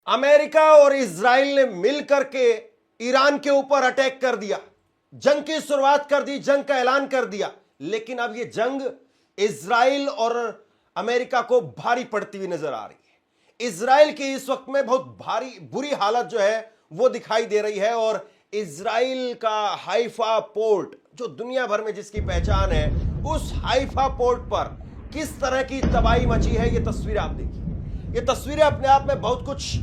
America और Israel ने मिलकर के ईरान के ऊपर अटैक कर दिया, जंग की शुरुआत कर दी, जंग का ऐलान कर दिया। लेकिन अब यह जंग इजराइल और अमेरिका को भारी पड़ती हुई नजर आ रही है। इजराइल की इस वक्त में बहुत भारी बुरी हालत जो है वो दिखाई दे रही है। और इजराइल का हाइफा पोर्ट, जो दुनिया भर में जिसकी पहचान है, उस हाइफा पोर्ट पर किस तरह की तबाही मची है, ये तस्वीरें आप देखिए। ये तस्वीरें अपने आप में बहुत कुछ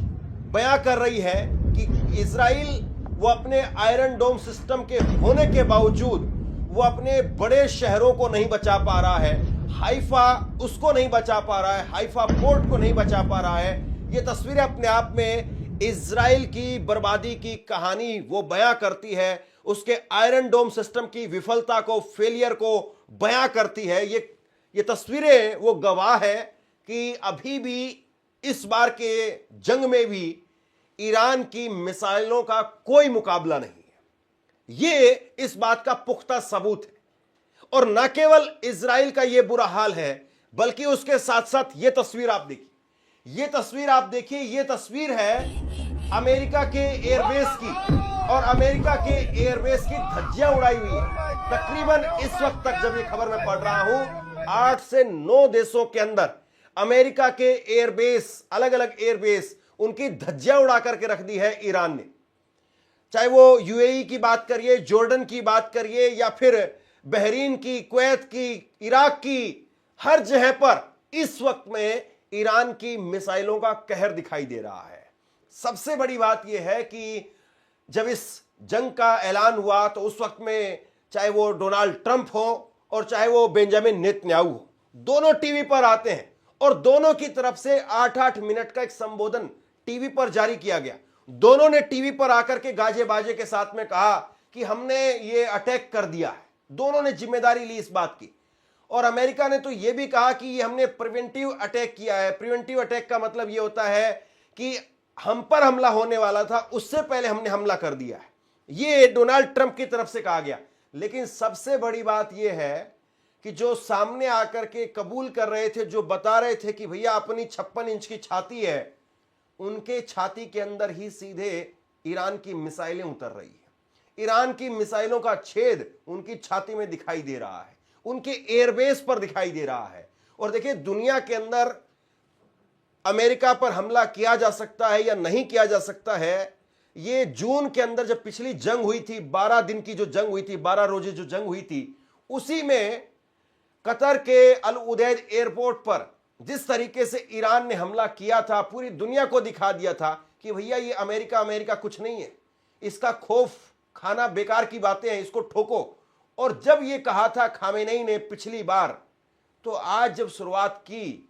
बयां कर रही है कि इजराइल वो अपने आयरन डोम सिस्टम के होने के बावजूद वो अपने बड़े शहरों को नहीं बचा पा रहा है। हाइफा उसको नहीं बचा पा रहा है, हाइफा पोर्ट को नहीं बचा पा रहा है। ये तस्वीरें अपने आप में इजराइल की बर्बादी की कहानी वो बयां करती है, उसके आयरन डोम सिस्टम की विफलता को, फेलियर को बयां करती है। ये तस्वीरें वो गवाह है कि अभी भी इस बार के जंग में भी ईरान की मिसाइलों का कोई मुकाबला नहीं है। ये इस बात का पुख्ता सबूत है। और न केवल इजराइल का यह बुरा हाल है, बल्कि उसके साथ साथ यह तस्वीर आप देखिए, यह तस्वीर आप देखिए। यह तस्वीर है अमेरिका के एयरबेस की, और अमेरिका के एयरबेस की धज्जियां उड़ाई हुई है। तकरीबन इस वक्त तक जब यह खबर मैं पढ़ रहा हूं, 8 से 9 देशों के अंदर अमेरिका के एयरबेस, अलग अलग एयरबेस, उनकी धज्जियां उड़ा करके रख दी है ईरान ने। चाहे वो यूएई की बात करिए, जॉर्डन की बात करिए, या फिर बहरीन की, कुवैत की, इराक की, हर जगह पर इस वक्त में ईरान की मिसाइलों का कहर दिखाई दे रहा है। सबसे बड़ी बात यह है कि जब इस जंग का ऐलान हुआ तो उस वक्त में चाहे वो डोनाल्ड ट्रंप हो और चाहे वो बेंजामिन नेतन्याहू हो, दोनों टीवी पर आते हैं और दोनों की तरफ से 8-8 मिनट का एक संबोधन टीवी पर जारी किया गया। दोनों ने टीवी पर आकर के गाजे बाजे के साथ में कहा कि हमने ये अटैक कर दिया है। दोनों ने जिम्मेदारी ली इस बात की। और अमेरिका ने तो यह भी कहा कि ये हमने प्रिवेंटिव अटैक किया है। प्रिवेंटिव अटैक का मतलब यह होता है कि हम पर हमला होने वाला था, उससे पहले हमने हमला कर दिया है। ये डोनाल्ड ट्रंप की तरफ से कहा गया। लेकिन सबसे बड़ी बात यह है कि जो सामने आकर के कबूल कर रहे थे, जो बता रहे थे कि भैया अपनी 56 इंच की छाती है, उनके छाती के अंदर ही सीधे ईरान की मिसाइलें उतर रही है। ईरान की मिसाइलों का छेद उनकी छाती में दिखाई दे रहा है, उनके एयरबेस पर दिखाई दे रहा है। और देखिए, दुनिया के अंदर अमेरिका पर हमला किया जा सकता है या नहीं किया जा सकता है, ये जून के अंदर जब पिछली जंग हुई थी, 12 दिन की जो जंग हुई थी, 12 रोजे जो जंग हुई थी, उसी में कतर के अल उदैद एयरपोर्ट पर जिस तरीके से ईरान ने हमला किया था, पूरी दुनिया को दिखा दिया था कि भैया ये अमेरिका अमेरिका कुछ नहीं है, इसका खौफ खाना बेकार की बातें हैं, इसको ठोको। और जब ये कहा था खामेनेई ने पिछली बार, तो आज जब शुरुआत की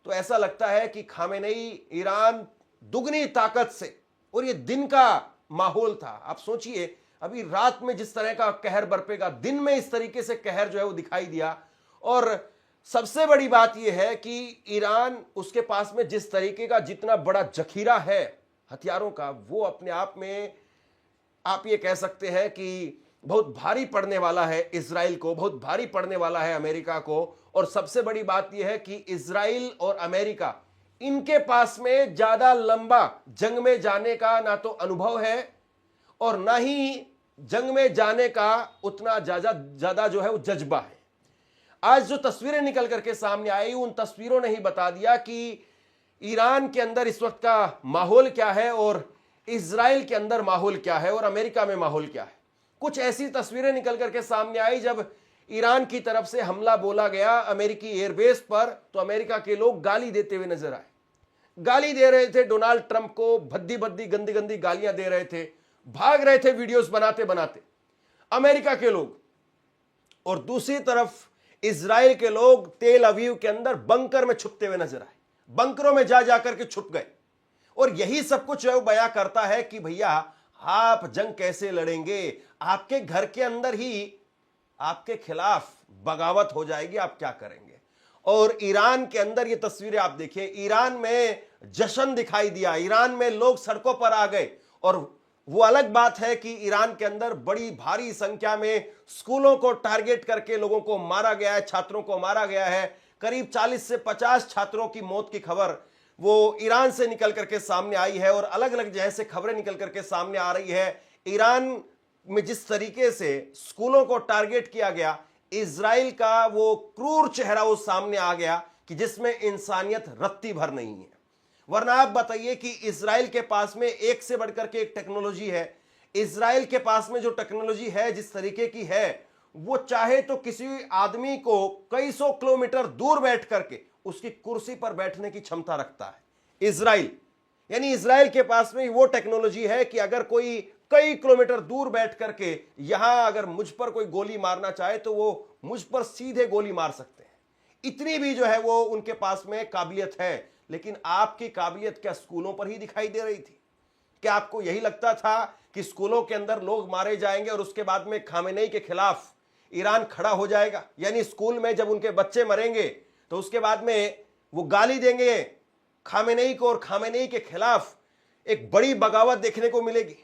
तो ऐसा लगता है कि खामेनेई ईरान दुगनी ताकत से, और ये दिन का माहौल था। आप सोचिए, अभी रात में जिस तरह का कहर बरपेगा, दिन में इस तरीके से कहर जो है वो दिखाई दिया। और सबसे बड़ी बात यह है कि ईरान, उसके पास में जिस तरीके का जितना बड़ा जखीरा है हथियारों का, वो अपने आप में आप ये कह सकते हैं कि बहुत भारी पड़ने वाला है इजराइल को, बहुत भारी पड़ने वाला है अमेरिका को। और सबसे बड़ी बात यह है कि इजराइल और अमेरिका, इनके पास में ज्यादा लंबा जंग में जाने का ना तो अनुभव है और ना ही जंग में जाने का उतना ज्यादा जो है वो जज्बा है। आज जो तस्वीरें निकल करके सामने आई, उन तस्वीरों ने ही बता दिया कि ईरान के अंदर इस वक्त का माहौल क्या है और इजराइल के अंदर माहौल क्या है और अमेरिका में माहौल क्या है। कुछ ऐसी तस्वीरें निकल करके सामने आई जब ईरान की तरफ से हमला बोला गया अमेरिकी एयरबेस पर, तो अमेरिका के लोग गाली देते हुए नजर आए, गाली दे रहे थे डोनाल्ड ट्रंप को, भद्दी भद्दी गंदी गंदी गालियां दे रहे थे, भाग रहे थे वीडियोस बनाते बनाते अमेरिका के लोग। और दूसरी तरफ इजराइल के लोग तेल अवीव के अंदर बंकर में छुपते हुए नजर आए, बंकरों में जा जाकर के छुप गए। और यही सब कुछ जो बयां करता है कि भैया आप जंग कैसे लड़ेंगे, आपके घर के अंदर ही आपके खिलाफ बगावत हो जाएगी, आप क्या करेंगे। और ईरान के अंदर ये तस्वीरें आप देखिए, ईरान में जश्न दिखाई दिया, ईरान में लोग सड़कों पर आ गए। और वो अलग बात है कि ईरान के अंदर बड़ी भारी संख्या में स्कूलों को टारगेट करके लोगों को मारा गया है, छात्रों को मारा गया है। करीब 40 से 50 छात्रों की मौत की खबर वो ईरान से निकल करके सामने आई है और अलग अलग जगह से खबरें निकल करके सामने आ रही है। ईरान में जिस तरीके से स्कूलों को टारगेट किया गया, इजराइल का वो क्रूर चेहरा वो सामने आ गया कि जिसमें इंसानियत रत्ती भर नहीं है। वरना आप बताइए कि इजराइल के पास में एक से बढ़कर के एक टेक्नोलॉजी है। इजराइल के पास में जो टेक्नोलॉजी है, जिस तरीके की है, वो चाहे तो किसी आदमी को कई सौ किलोमीटर दूर बैठ करके उसकी कुर्सी पर बैठने की क्षमता रखता है इजराइल। यानी इजराइल के पास में वो टेक्नोलॉजी है कि अगर कोई कई किलोमीटर दूर बैठ करके यहां अगर मुझ पर कोई गोली मारना चाहे तो वो मुझ पर सीधे गोली मार सकते हैं। इतनी भी जो है वो उनके पास में काबिलियत है। लेकिन आपकी काबिलियत क्या स्कूलों पर ही दिखाई दे रही थी? क्या आपको यही लगता था कि स्कूलों के अंदर लोग मारे जाएंगे और उसके बाद में खामेनेई के खिलाफ ईरान खड़ा हो जाएगा? यानी स्कूल में जब उनके बच्चे मरेंगे तो उसके बाद में वो गाली देंगे खामेनेई को और खामेनेई के खिलाफ एक बड़ी बगावत देखने को मिलेगी।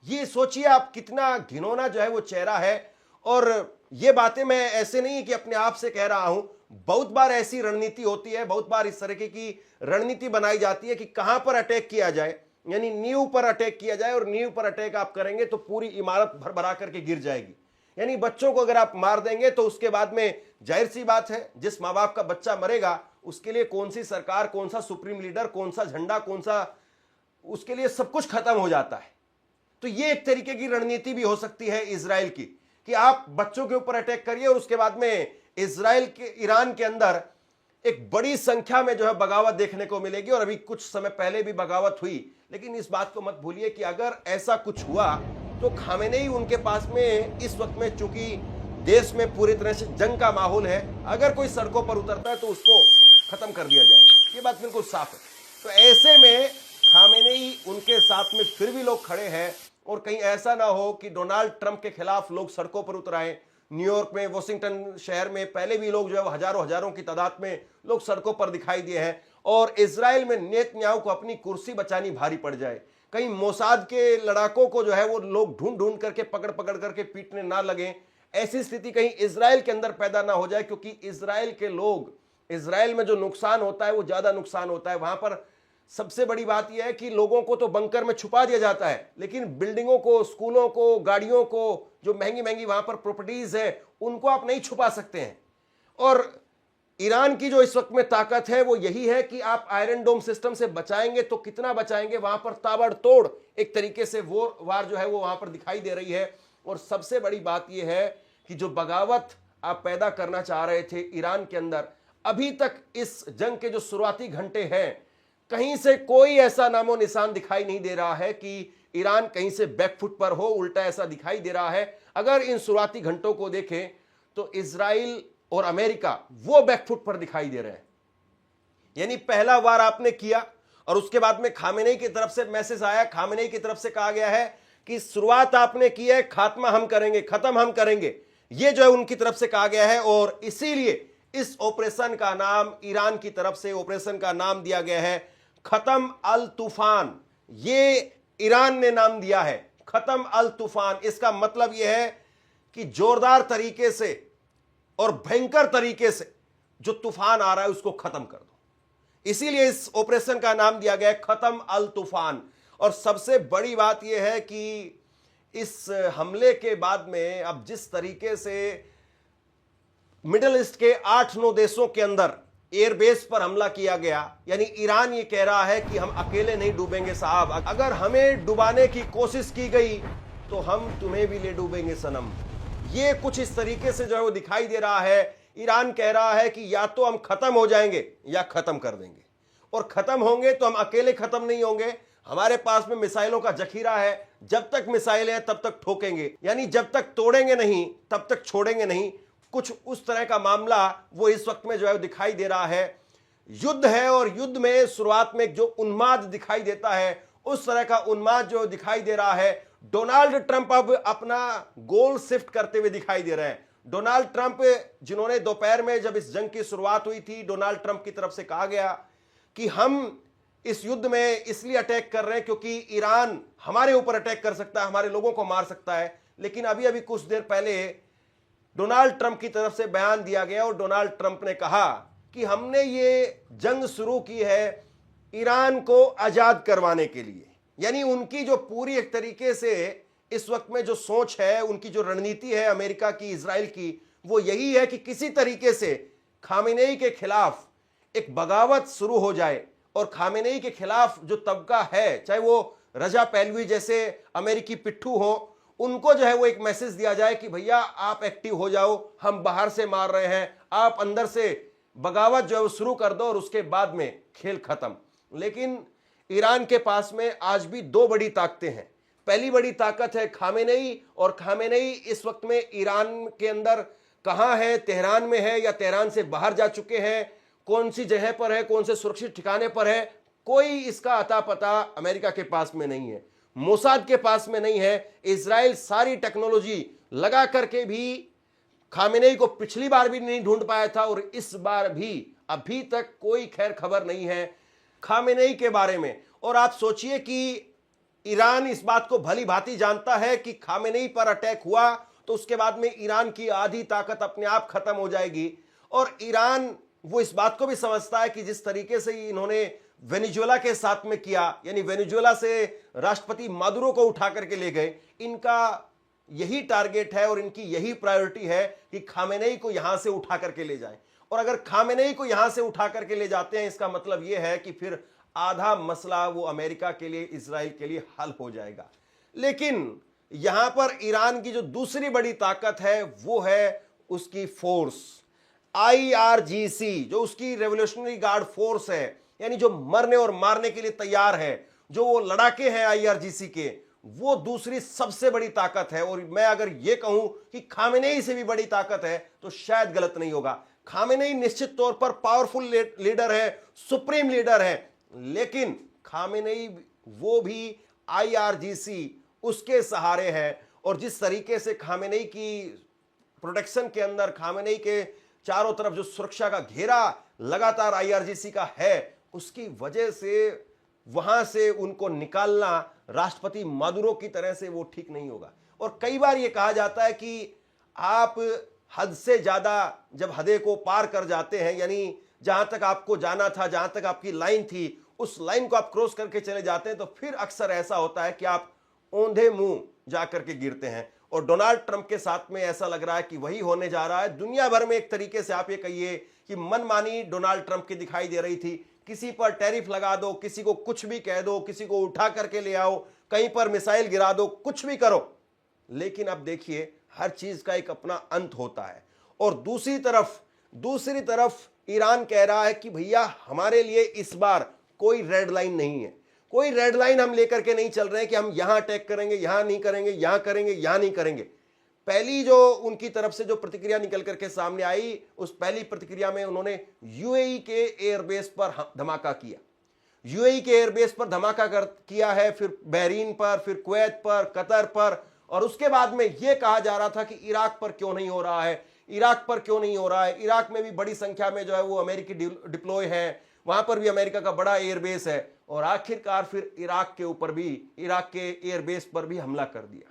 ये सोचिए आप, कितना घिनौना जो है वो चेहरा है। और ये बातें मैं ऐसे नहीं कि अपने आप से कह रहा हूं, बहुत बार ऐसी रणनीति होती है, बहुत बार इस तरीके की रणनीति बनाई जाती है कि कहां पर अटैक किया जाए, यानी नींव पर अटैक किया जाए। और नींव पर अटैक आप करेंगे तो पूरी इमारत भर करके गिर जाएगी। यानी बच्चों को अगर आप मार देंगे तो उसके बाद में जाहिर सी बात है, जिस माँ बाप का बच्चा मरेगा उसके लिए कौन सी सरकार, कौन सा सुप्रीम लीडर, कौन सा झंडा, कौन सा, उसके लिए सब कुछ खत्म हो जाता है। तो ये एक तरीके की रणनीति भी हो सकती है इजराइल की कि आप बच्चों के ऊपर अटैक करिए और उसके बाद में इजराइल के, ईरान के अंदर एक बड़ी संख्या में जो है बगावत देखने को मिलेगी। और अभी कुछ समय पहले भी बगावत हुई। लेकिन इस बात को मत भूलिए कि अगर ऐसा कुछ हुआ तो खामेनेई उनके पास में इस वक्त में, चूंकि देश में पूरी तरह से जंग का माहौल है, अगर कोई सड़कों पर उतरता है तो उसको खत्म कर दिया जाएगा। ये बात बिल्कुल साफ है। तो ऐसे में खामेनेई उनके साथ में फिर भी लोग खड़े हैं। और कहीं ऐसा ना हो कि डोनाल्ड ट्रंप के खिलाफ लोग सड़कों पर उतर आए। न्यूयॉर्क में, वॉशिंगटन शहर में पहले भी लोग जो है हजारों हजारों की तादाद में लोग सड़कों पर दिखाई दिए हैं। और इजराइल में नेतन्याहू को अपनी कुर्सी बचानी भारी पड़ जाए, कहीं मोसाद के लड़ाकों को जो है वो लोग ढूंढ ढूंढ करके पकड़ पकड़ करके पीटने ना लगे, ऐसी स्थिति कहीं इजराइल के अंदर पैदा ना हो जाए। क्योंकि इजराइल के लोग, इजराइल में जो नुकसान होता है वो ज्यादा नुकसान होता है। वहां पर सबसे बड़ी बात यह है कि लोगों को तो बंकर में छुपा दिया जाता है, लेकिन बिल्डिंगों को, स्कूलों को, गाड़ियों को, जो महंगी महंगी वहां पर प्रॉपर्टीज है, उनको आप नहीं छुपा सकते हैं। और ईरान की जो इस वक्त में ताकत है वो यही है कि आप आयरन डोम सिस्टम से बचाएंगे तो कितना बचाएंगे, वहां पर ताबड़तोड़ एक तरीके से वो वार जो है वो वहां पर दिखाई दे रही है। और सबसे बड़ी बात यह है कि जो बगावत आप पैदा करना चाह रहे थे ईरान के अंदर, अभी तक इस जंग के जो शुरुआती घंटे हैं, कहीं से कोई ऐसा नामो निशान दिखाई नहीं दे रहा है कि ईरान कहीं से बैकफुट पर हो। उल्टा ऐसा दिखाई दे रहा है, अगर इन शुरुआती घंटों को देखें तो इजराइल और अमेरिका वो बैकफुट पर दिखाई दे रहे हैं। यानी पहला वार आपने किया और उसके बाद में खामेनेई की तरफ से मैसेज आया, खामेनेई की तरफ से कहा गया है कि शुरुआत आपने की है, खात्मा हम करेंगे, खत्म हम करेंगे, ये जो है उनकी तरफ से कहा गया है। और इसीलिए इस ऑपरेशन का नाम, ईरान की तरफ से ऑपरेशन का नाम दिया गया है खत्म अल तूफान। ये ईरान ने नाम दिया है खत्म अल तूफान। इसका मतलब यह है कि जोरदार तरीके से और भयंकर तरीके से जो तूफान आ रहा है उसको खत्म कर दो। इसीलिए इस ऑपरेशन का नाम दिया गया है खत्म अल तूफान। और सबसे बड़ी बात यह है कि इस हमले के बाद में अब जिस तरीके से मिडिल ईस्ट के 8-9 देशों के अंदर एयरबेस पर हमला किया गया, यानी ईरान ये कह रहा है कि हम अकेले नहीं डूबेंगे साहब, अगर हमें डुबाने की कोशिश की गई तो हम तुम्हें भी ले डूबेंगे सनम। ये कुछ इस तरीके से जो है वो दिखाई दे रहा है। ईरान कह रहा है कि या तो हम खत्म हो जाएंगे या खत्म कर देंगे। और खत्म होंगे तो हम अकेले खत्म नहीं होंगे, हमारे पास में मिसाइलों का जखीरा है, जब तक मिसाइल है तब तक ठोकेंगे, यानी जब तक तोड़ेंगे नहीं तब तक छोड़ेंगे नहीं। कुछ उस तरह का मामला वो इस वक्त में जो है दिखाई दे रहा है। युद्ध है और युद्ध में शुरुआत में जो उन्माद दिखाई देता है, उस तरह का उन्माद जो दिखाई दे रहा है। डोनाल्ड ट्रंप अब अपना गोल शिफ्ट करते हुए दिखाई दे रहे हैं। डोनाल्ड ट्रंप, जिन्होंने दोपहर में जब इस जंग की शुरुआत हुई थी, डोनाल्ड ट्रंप की तरफ से कहा गया कि हम इस युद्ध में इसलिए अटैक कर रहे हैं क्योंकि ईरान हमारे ऊपर अटैक कर सकता है, हमारे लोगों को मार सकता है। लेकिन अभी अभी कुछ देर पहले डोनाल्ड ट्रंप की तरफ से बयान दिया गया और डोनाल्ड ट्रंप ने कहा कि हमने ये जंग शुरू की है ईरान को आजाद करवाने के लिए। यानी उनकी जो पूरी एक तरीके से इस वक्त में जो सोच है, उनकी जो रणनीति है अमेरिका की, इजराइल की, वो यही है कि किसी तरीके से खामेनेई के खिलाफ एक बगावत शुरू हो जाए और खामेनेई के खिलाफ जो तबका है, चाहे वो रजा पहलवी जैसे अमेरिकी पिट्ठू हो, उनको जो है वो एक मैसेज दिया जाए कि भैया आप एक्टिव हो जाओ, हम बाहर से मार रहे हैं, आप अंदर से बगावत जो है वो शुरू कर दो और उसके बाद में खेल खत्म। लेकिन ईरान के पास में आज भी दो बड़ी ताकतें हैं। पहली बड़ी ताकत है खामेनेई, और खामेनेई इस वक्त में ईरान के अंदर कहां है, तेहरान में है या तेहरान से बाहर जा चुके हैं, कौन सी जगह पर है, कौन से सुरक्षित ठिकाने पर है, कोई इसका अता पता अमेरिका के पास में नहीं है, मोसाद के पास में नहीं है। इजराइल सारी टेक्नोलॉजी लगा करके भी खामेनेई को पिछली बार भी नहीं ढूंढ पाया था और इस बार भी अभी तक कोई खैर खबर नहीं है खामेनेई के बारे में। और आप सोचिए कि ईरान इस बात को भली भांति जानता है कि खामेनेई पर अटैक हुआ तो उसके बाद में ईरान की आधी ताकत अपने आप खत्म हो जाएगी। और ईरान वो इस बात को भी समझता है कि जिस तरीके से इन्होंने वेनेजुएला के साथ में किया, यानी वेनेजुएला से राष्ट्रपति मादुरो को उठा करके ले गए, इनका यही टारगेट है और इनकी यही प्रायोरिटी है कि खामेनेई को यहां से उठा करके ले जाएं। और अगर खामेनेई को यहां से उठा करके ले जाते हैं, इसका मतलब यह है कि फिर आधा मसला वो अमेरिका के लिए, इजराइल के लिए हल हो जाएगा। लेकिन यहां पर ईरान की जो दूसरी बड़ी ताकत है वो है उसकी फोर्स IRGC, जो उसकी रेवोल्यूशनरी गार्ड फोर्स है, यानी जो मरने और मारने के लिए तैयार है, जो वो लड़ाके हैं IRGC के, वो दूसरी सबसे बड़ी ताकत है। और मैं अगर ये कहूं कि खामेनेई से भी बड़ी ताकत है तो शायद गलत नहीं होगा। खामेनेई निश्चित तौर पर पावरफुल लीडर है, सुप्रीम लीडर है, लेकिन खामेनेई वो भी IRGC उसके सहारे है। और जिस तरीके से खामेनेई की प्रोटेक्शन के अंदर, खामेनेई के चारों तरफ जो सुरक्षा का घेरा लगातार IRGC का है, उसकी वजह से वहां से उनको निकालना राष्ट्रपति मादुरो की तरह से वो ठीक नहीं होगा। और कई बार ये कहा जाता है कि आप हद से ज्यादा जब हदे को पार कर जाते हैं, यानी जहां तक आपको जाना था, जहां तक आपकी लाइन थी, उस लाइन को आप क्रॉस करके चले जाते हैं, तो फिर अक्सर ऐसा होता है कि आप औंधे मुंह जाकर के गिरते हैं। और डोनाल्ड ट्रंप के साथ में ऐसा लग रहा है कि वही होने जा रहा है। दुनिया भर में एक तरीके से आप ये कहिए कि मनमानी डोनाल्ड ट्रंप की दिखाई दे रही थी। किसी पर टैरिफ लगा दो, किसी को कुछ भी कह दो, किसी को उठा करके ले आओ, कहीं पर मिसाइल गिरा दो, कुछ भी करो। लेकिन अब देखिए, हर चीज का एक अपना अंत होता है। और दूसरी तरफ ईरान कह रहा है कि भैया हमारे लिए इस बार कोई रेड लाइन नहीं है, कोई रेड लाइन हम लेकर के नहीं चल रहे हैं कि हम यहां अटैक करेंगे, यहां नहीं करेंगे, यहां करेंगे, यहां नहीं करेंगे। पहली जो उनकी तरफ से जो प्रतिक्रिया निकल करके सामने आई, उस पहली प्रतिक्रिया में उन्होंने यूएई के एयरबेस पर धमाका किया। यूएई के एयरबेस पर धमाका किया है, फिर बहरीन पर, फिर कुवैत पर, कतर पर। और उसके बाद में यह कहा जा रहा था कि इराक पर क्यों नहीं हो रहा है, इराक पर क्यों नहीं हो रहा है। इराक में भी बड़ी संख्या में जो है वो अमेरिकी डिप्लॉय हैं, वहां पर भी अमेरिका का बड़ा एयरबेस है। और आखिरकार फिर इराक के ऊपर भी, इराक के एयरबेस पर भी हमला कर दिया।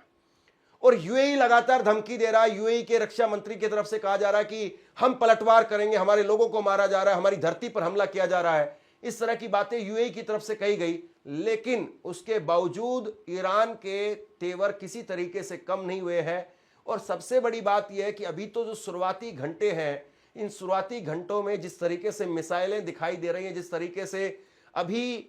और यूएई लगातार धमकी दे रहा है। यूएई के रक्षा मंत्री की तरफ से कहा जा रहा है कि हम पलटवार करेंगे, हमारे लोगों को मारा जा रहा है, हमारी धरती पर हमला किया जा रहा है। इस तरह की बातें यूएई की तरफ से कही गई। लेकिन उसके बावजूद ईरान के तेवर किसी तरीके से कम नहीं हुए हैं। और सबसे बड़ी बात यह है कि अभी तो जो शुरुआती घंटे हैं, इन शुरुआती घंटों में जिस तरीके से मिसाइलें दिखाई दे रही हैं, जिस तरीके से अभी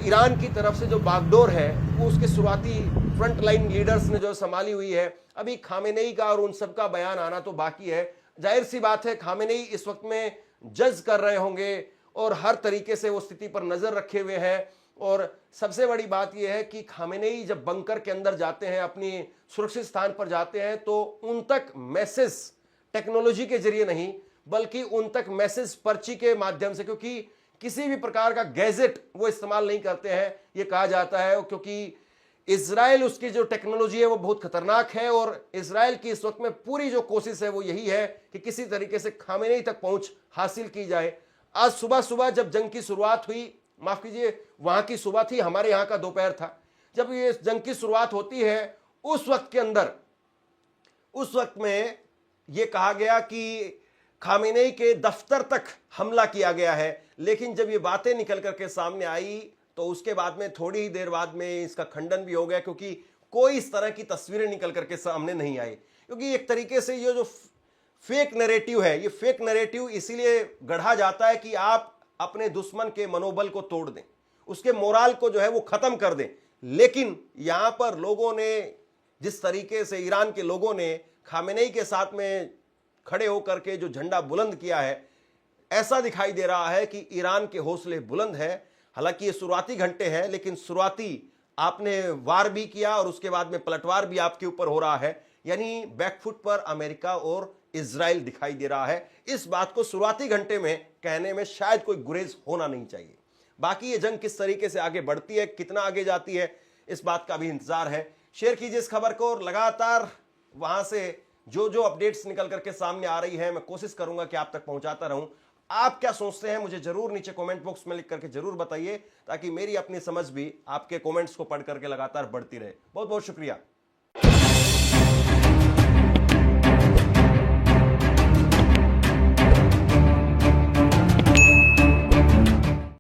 ईरान की तरफ से जो बागडोर है वो उसके शुरुआती फ्रंट लाइन लीडर्स ने जो संभाली हुई है। अभी खामेनेई का और उन सब का बयान आना तो बाकी है। जाहिर सी बात है, खामेनेई इस वक्त में जज कर रहे होंगे और हर तरीके से वो स्थिति पर नजर रखे हुए हैं। और सबसे बड़ी बात यह है कि खामेनेई जब बंकर के अंदर जाते हैं, अपनी सुरक्षित स्थान पर जाते हैं, तो उन तक मैसेज टेक्नोलॉजी के जरिए नहीं, बल्कि उन तक मैसेज पर्ची के माध्यम से, क्योंकि किसी भी प्रकार का गैजेट वो इस्तेमाल नहीं करते हैं, ये कहा जाता है। क्योंकि इजराइल, उसकी जो टेक्नोलॉजी है वो बहुत खतरनाक है। और इजराइल की इस वक्त में पूरी जो कोशिश है वो यही है कि किसी तरीके से खामेनेई तक पहुंच हासिल की जाए। आज सुबह जब जंग की शुरुआत हुई, माफ कीजिए, वहां की सुबह थी, हमारे यहां का दोपहर था, जब ये जंग की शुरुआत होती है, उस वक्त के अंदर, उस वक्त में यह कहा गया कि खामेनेई के दफ्तर तक हमला किया गया है। लेकिन जब ये बातें निकल करके सामने आई तो उसके बाद में थोड़ी ही देर बाद में इसका खंडन भी हो गया, क्योंकि कोई इस तरह की तस्वीरें निकल करके सामने नहीं आई। क्योंकि एक तरीके से ये जो फेक नैरेटिव है, ये फेक नैरेटिव इसीलिए गढ़ा जाता है कि आप अपने दुश्मन के मनोबल को तोड़ दें, उसके मोराल को जो है वो खत्म कर दें। लेकिन यहां पर लोगों ने जिस तरीके से, ईरान के लोगों ने खामेनेई के साथ में खड़े होकर के जो झंडा बुलंद किया है, ऐसा दिखाई दे रहा है कि ईरान के हौसले बुलंद है। हालांकि ये शुरुआती घंटे हैं, लेकिन शुरुआती आपने वार भी किया और उसके बाद में पलटवार भी आपके ऊपर हो रहा है। यानी बैकफुट पर अमेरिका और इजराइल दिखाई दे रहा है। इस बात को शुरुआती घंटे में कहने में शायद कोई गुरेज होना नहीं चाहिए। बाकी ये जंग किस तरीके से आगे बढ़ती है, कितना आगे जाती है, इस बात का भी इंतजार है। शेयर कीजिए इस खबर को, और लगातार वहां से जो जो अपडेट्स निकल करके सामने आ रही है मैं कोशिश करूंगा कि आप तक पहुंचाता रहूं। आप क्या सोचते हैं मुझे जरूर नीचे कमेंट बॉक्स में लिख करके जरूर बताइए, ताकि मेरी अपनी समझ भी आपके कमेंट्स को पढ़ करके लगातार बढ़ती रहे। बहुत बहुत शुक्रिया।